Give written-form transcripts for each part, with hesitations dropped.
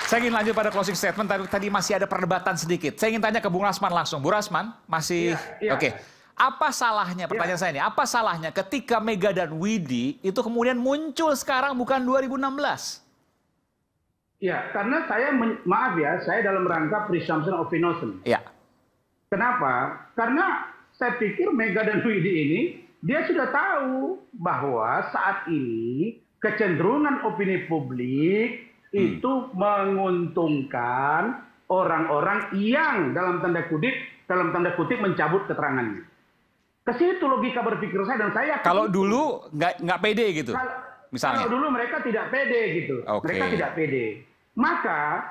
Saya ingin lanjut pada closing statement. Tadi masih ada perdebatan sedikit. Saya ingin tanya ke Bung Rasman langsung. Bung Rasman, masih... Oke. Apa salahnya, pertanyaan saya ini, apa salahnya ketika Mega dan Widi itu kemudian muncul sekarang bukan 2016? Ya, karena saya, maaf ya, saya dalam rangka presumption of innocence. Ya. Kenapa? Karena saya pikir Mega dan Widi ini, dia sudah tahu bahwa saat ini kecenderungan opini publik itu menguntungkan orang-orang yang dalam tanda kutip mencabut keterangannya. Ke situ logika berpikir saya dan saya. Kalau dulu nggak pede gitu, misalnya. Kalau dulu mereka tidak pede gitu, mereka tidak pede. Maka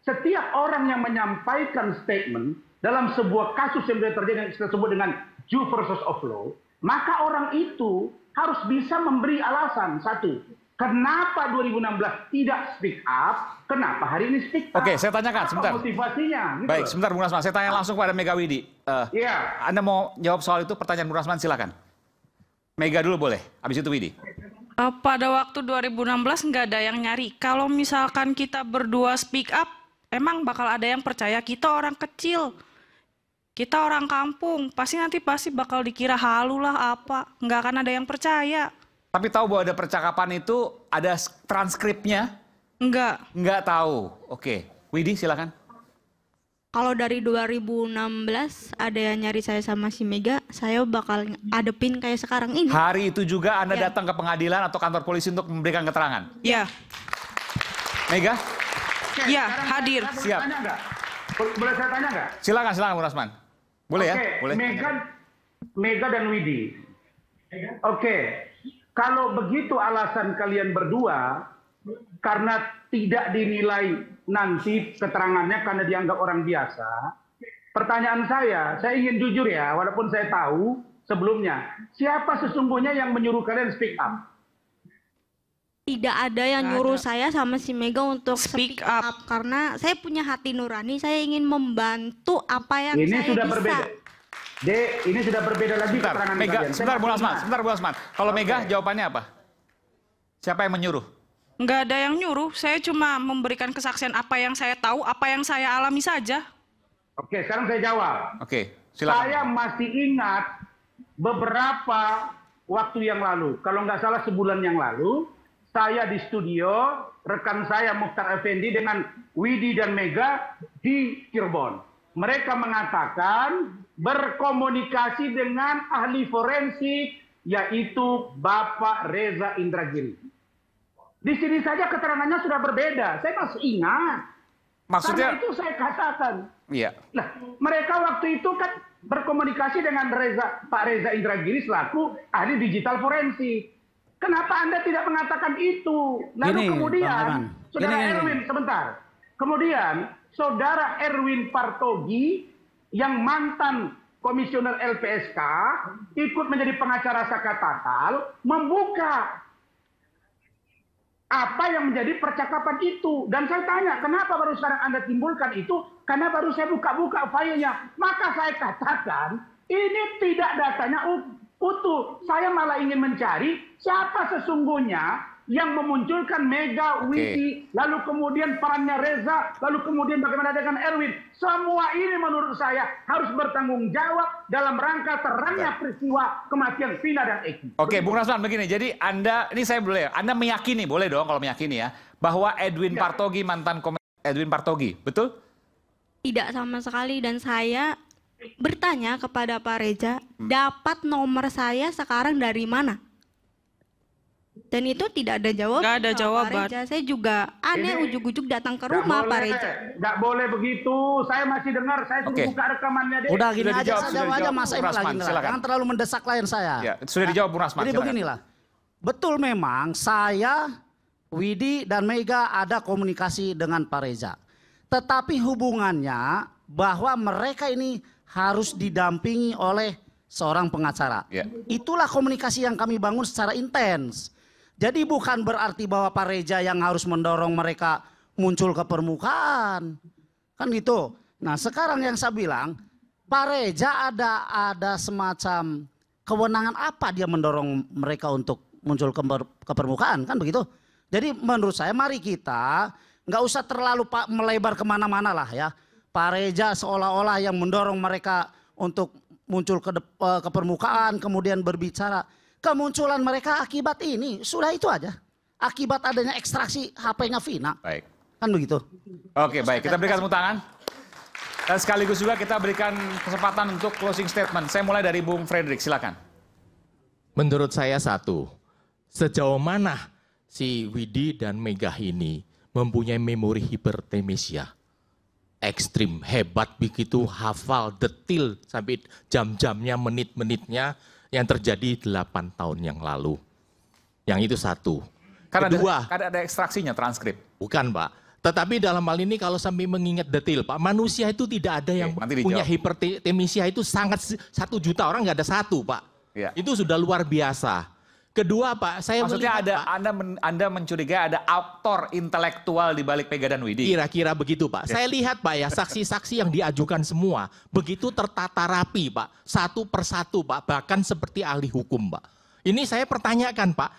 setiap orang yang menyampaikan statement dalam sebuah kasus yang terjadi yang kita sebut dengan due process of law, maka orang itu harus bisa memberi alasan. Satu, kenapa 2016 tidak speak up? Kenapa hari ini speak up? Oke, saya tanyakan sebentar. Motivasinya? Gitu. Baik, sebentar Bung Rasman. Saya tanya langsung kepada Mega Widi. Anda mau jawab soal itu? Pertanyaan Bung Rasman, silakan. Mega dulu boleh, habis itu Widi. Pada waktu 2016 nggak ada yang nyari. Kalau misalkan kita berdua speak up, emang bakal ada yang percaya kita orang kecil. Kita orang kampung, pasti bakal dikira halu lah apa. Nggak akan ada yang percaya. Tapi tahu bahwa ada percakapan itu, ada transkripnya? Enggak. Enggak tahu. Oke. Widi, silakan. Kalau dari 2016 ada yang nyari saya sama si Mega, saya bakal adepin kayak sekarang ini. Hari itu juga Anda datang ke pengadilan atau kantor polisi untuk memberikan keterangan? Iya. Mega? Iya, hadir. Siap. Boleh saya tanya nggak? Silakan Bung Rasman. Boleh ya? Boleh. Mega dan Widi. Oke. Kalau begitu alasan kalian berdua, karena tidak dinilai nanti keterangannya karena dianggap orang biasa, pertanyaan saya ingin jujur ya, walaupun saya tahu sebelumnya, siapa sesungguhnya yang menyuruh kalian speak up? Tidak ada yang nyuruh saya sama si Mega untuk speak up. Karena saya punya hati nurani, saya ingin membantu apa yang ini saya sudah bisa. Berbeda. Dek, ini sudah berbeda lagi keterangan Mega, kalian. sebentar Bung Rasman. Kalau Mega jawabannya apa? Siapa yang menyuruh? Nggak ada yang nyuruh, saya cuma memberikan kesaksian apa yang saya tahu, apa yang saya alami saja. Oke, sekarang saya jawab. Oke, silakan. Saya masih ingat beberapa waktu yang lalu, kalau nggak salah sebulan yang lalu, saya di studio, rekan saya Mukhtar Effendi dengan Widi dan Mega di Cirebon. Mereka mengatakan berkomunikasi dengan ahli forensik, yaitu Bapak Reza Indragiri. Di sini saja keterangannya sudah berbeda. Saya masih ingat. Maksudnya? Karena itu saya katakan. Iya. Nah, mereka waktu itu kan berkomunikasi dengan Pak Reza Indragiri selaku ahli digital forensik. Kenapa Anda tidak mengatakan itu? Lalu kemudian, Saudara Erwin, sebentar. Kemudian, Saudara Erwin Partogi, yang mantan komisioner LPSK, ikut menjadi pengacara Saka Tatal, membuka apa yang menjadi percakapan itu. Dan saya tanya, kenapa baru sekarang Anda timbulkan itu? Karena baru saya buka-buka filenya. Maka saya katakan, ini tidak datanya utuh. Saya malah ingin mencari siapa sesungguhnya yang memunculkan Mega, Widi, lalu kemudian perannya Reza, lalu kemudian bagaimana dengan Erwin. Semua ini menurut saya harus bertanggung jawab dalam rangka terangnya peristiwa kematian Vina dan Eki. Oke, Bung Rasman begini. Jadi Anda, ini saya boleh, Anda meyakini, boleh dong kalau meyakini ya, bahwa Edwin Partogi mantan Edwin Partogi, betul? Tidak sama sekali, dan saya bertanya kepada Pak Reza, dapat nomor saya sekarang dari mana? Dan itu tidak ada jawaban. Nggak ada jawaban. Pak Reza. Saya juga aneh, ujuk-ujuk datang ke rumah Pak Reza. Nggak boleh begitu. Saya masih dengar. Saya sudah buka rekamannya. Udah gini Sudah aja, dijawab, saya sudah jawab aja dijawab, Mas Bung Emil Rasman, lagi. silakan. Jangan terlalu mendesak klien saya. Ya, sudah dijawab Bung Rasman. Jadi silakan. beginilah. Betul memang saya, Widi dan Mega ada komunikasi dengan Pak Reza. Tetapi hubungannya bahwa mereka ini harus didampingi oleh seorang pengacara. Ya. Itulah komunikasi yang kami bangun secara intens. Jadi bukan berarti bahwa Pak Reza yang harus mendorong mereka muncul ke permukaan. Kan gitu. Nah sekarang yang saya bilang, Pak Reza ada semacam kewenangan apa dia mendorong mereka untuk muncul ke permukaan, kan begitu. Jadi menurut saya mari kita nggak usah terlalu melebar kemana-mana lah ya. Pak Reza seolah-olah yang mendorong mereka untuk muncul ke permukaan, kemudian berbicara. Kemunculan mereka akibat ini, sudah itu aja. Akibat adanya ekstraksi HP-nya Vina. Baik. Kan begitu. Oke, baik. Kita berikan tepuk tangan. Dan sekaligus juga kita berikan kesempatan untuk closing statement. Saya mulai dari Bung Fredrik, silakan. Menurut saya satu, sejauh mana si Widi dan Mega ini mempunyai memori hipertemesia. Ekstrim, hebat begitu, hafal, detil sampai jam-jamnya, menit-menitnya yang terjadi 8 tahun yang lalu. Yang itu satu. Karena ada ekstraksinya transkrip. Bukan Pak, tetapi dalam hal ini kalau sampai mengingat detil Pak, manusia itu tidak ada yang punya hipertemesia itu sangat 1 juta orang nggak ada 1 Pak. Ya. Itu sudah luar biasa. Kedua Pak, saya maksudnya melihat, Anda mencurigai ada aktor intelektual di balik Mega dan Widi. Kira-kira begitu Pak. Saya lihat Pak ya, saksi-saksi yang diajukan semua begitu tertata rapi Pak, satu persatu Pak, bahkan seperti ahli hukum Pak. Ini saya pertanyakan Pak,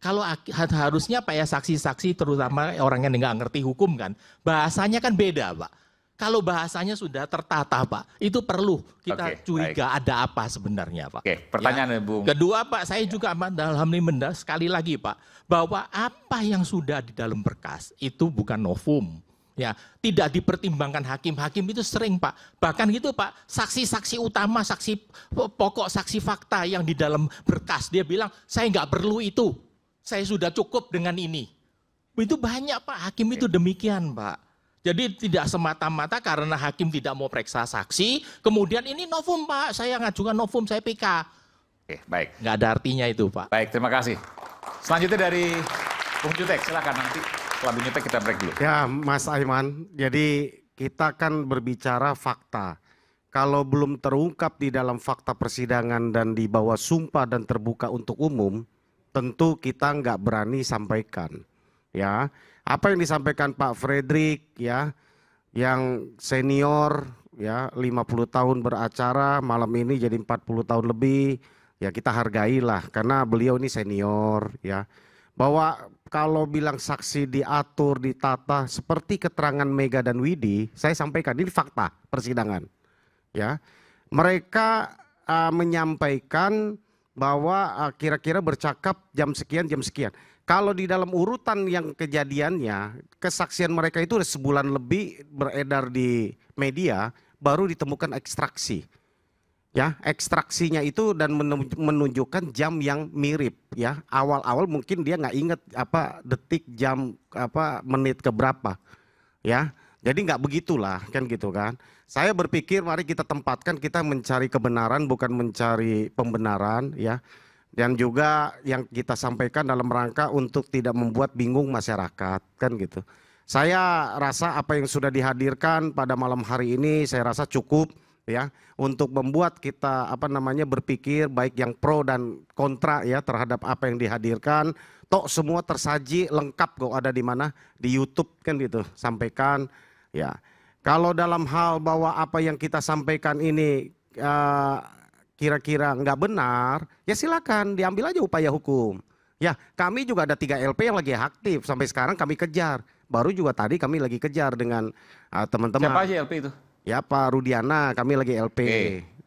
kalau harusnya Pak ya saksi-saksi terutama orang yang nggak ngerti hukum kan, bahasanya kan beda Pak. Kalau bahasanya sudah tertata Pak, itu perlu kita curiga ada apa sebenarnya Pak. Oke, pertanyaan Bung. Kedua Pak, saya juga dalam ini sekali lagi Pak, bahwa apa yang sudah di dalam berkas itu bukan novum. Ya, tidak dipertimbangkan hakim itu sering Pak. Bahkan gitu Pak, saksi-saksi utama, saksi pokok, saksi fakta yang di dalam berkas dia bilang saya nggak perlu itu, saya sudah cukup dengan ini. Itu banyak Pak, hakim itu demikian Pak. Jadi tidak semata-mata karena hakim tidak mau periksa saksi, kemudian ini novum Pak, saya ngajukan novum, saya PK. Oke, baik. Nggak ada artinya itu Pak. Baik, terima kasih. Selanjutnya dari Bung Jutek, silakan nanti. Setelah Bung Jutek kita break dulu. Ya Mas Aiman, jadi kita kan berbicara fakta. Kalau belum terungkap di dalam fakta persidangan dan dibawa sumpah dan terbuka untuk umum, tentu kita nggak berani sampaikan. Ya, apa yang disampaikan Pak Fredrik ya, yang senior ya 50 tahun beracara, malam ini jadi 40 tahun lebih, ya kita hargailah karena beliau ini senior ya. Bahwa kalau bilang saksi diatur, ditata seperti keterangan Mega dan Widi, saya sampaikan ini fakta persidangan. Ya. Mereka menyampaikan bahwa kira-kira bercakap jam sekian, jam sekian. Kalau di dalam urutan yang kejadiannya, kesaksian mereka itu udah sebulan lebih beredar di media, baru ditemukan ekstraksi. Ya, ekstraksinya itu dan menunjukkan jam yang mirip. Ya, awal-awal mungkin dia nggak inget apa detik, jam, apa menit keberapa. Ya, jadi nggak begitulah kan gitu kan. Saya berpikir mari kita tempatkan, kita mencari kebenaran bukan mencari pembenaran ya. Dan juga yang kita sampaikan dalam rangka untuk tidak membuat bingung masyarakat kan gitu. Saya rasa apa yang sudah dihadirkan pada malam hari ini saya rasa cukup ya untuk membuat kita berpikir baik yang pro dan kontra ya terhadap apa yang dihadirkan. Tok semua tersaji lengkap kok ada di mana di YouTube kan gitu sampaikan ya. Kalau dalam hal bahwa apa yang kita sampaikan ini kira-kira nggak benar, ya silakan diambil aja upaya hukum. Ya kami juga ada 3 LP yang lagi aktif sampai sekarang kami kejar. Baru juga tadi kami lagi kejar dengan teman-teman. Siapa aja LP itu? Ya Pak Rudiana kami lagi LP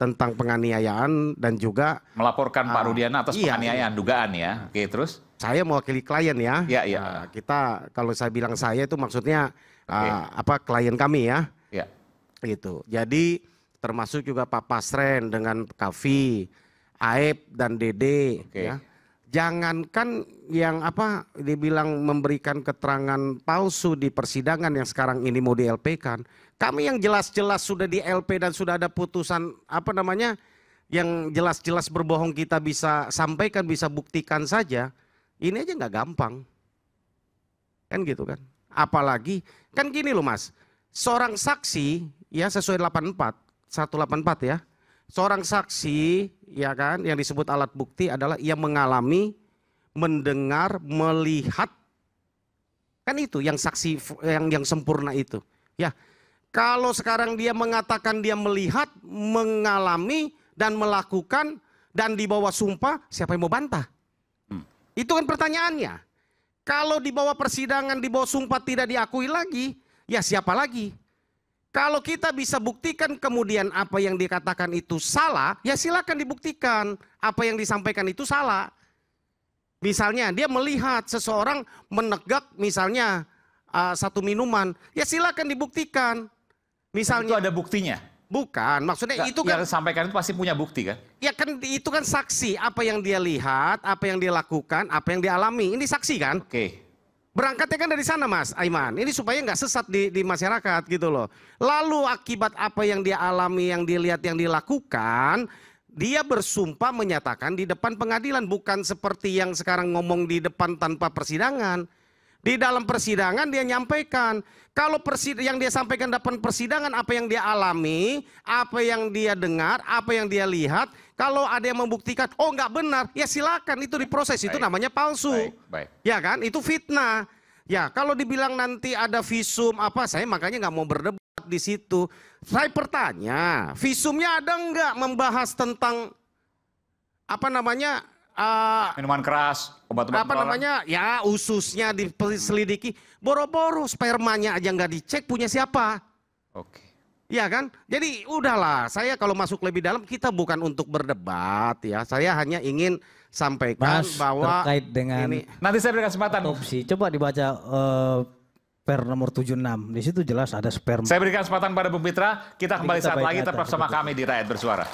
tentang penganiayaan dan juga melaporkan Pak Rudiana atas penganiayaan dugaan ya. Oke terus? Saya mewakili klien ya. Iya. Kita kalau saya bilang saya itu maksudnya klien kami ya. Iya. Gitu. Jadi termasuk juga Pak Pasren dengan Kavi, Aep dan Dede ya. Jangankan yang dibilang memberikan keterangan palsu di persidangan yang sekarang ini mau di LP kan. Kami yang jelas-jelas sudah di LP dan sudah ada putusan yang jelas-jelas berbohong kita bisa sampaikan, bisa buktikan saja. Ini aja nggak gampang. Kan gitu kan. Apalagi kan gini loh Mas. Seorang saksi ya sesuai 184 ya. Seorang saksi ya kan yang disebut alat bukti adalah ia mengalami, mendengar, melihat. Kan itu yang saksi yang sempurna itu. Ya. Kalau sekarang dia mengatakan dia melihat, mengalami dan melakukan dan dibawa sumpah, siapa yang mau bantah? Itu kan pertanyaannya. Kalau di bawah persidangan, di bawah sumpah tidak diakui lagi, ya siapa lagi? Kalau kita bisa buktikan kemudian apa yang dikatakan itu salah, ya silakan dibuktikan apa yang disampaikan itu salah. Misalnya dia melihat seseorang menegak misalnya satu minuman, ya silakan dibuktikan. Misalnya itu ada buktinya. Bukan, maksudnya itu kan yang disampaikan itu pasti punya bukti kan? ya kan itu kan saksi apa yang dia lihat, apa yang dia lakukan, apa yang dia alami. Ini saksi kan? Oke. Berangkatnya kan dari sana Mas Aiman. Ini supaya nggak sesat di masyarakat gitu loh. Lalu akibat apa yang dia alami, yang dilihat, yang dilakukan, dia bersumpah menyatakan di depan pengadilan. Bukan seperti yang sekarang ngomong di depan tanpa persidangan. Di dalam persidangan dia nyampaikan. Kalau yang dia sampaikan depan persidangan apa yang dia alami, apa yang dia dengar, apa yang dia lihat. Kalau ada yang membuktikan, oh nggak benar, ya silakan itu diproses. Itu namanya palsu. Baik. Ya kan, itu fitnah. Ya kalau dibilang nanti ada visum apa, saya makanya nggak mau berdebat di situ. Saya bertanya, visumnya ada nggak membahas tentang apa namanya? Minuman keras, obat-obat Apa namanya? Ya ususnya diselidiki. Boro-boro spermanya aja nggak dicek punya siapa? Oke. Ya kan? Jadi udahlah, saya kalau masuk lebih dalam kita bukan untuk berdebat ya. Saya hanya ingin sampaikan Mas, bahwa terkait dengan ini, Nanti saya berikan kesempatan. otopsi, coba dibaca per nomor 76. Di situ jelas ada sperma. Saya berikan kesempatan pada Bung Pitra. Kita kembali Kita saat baik lagi data, tetap bersama betul. kami di Rakyat Bersuara.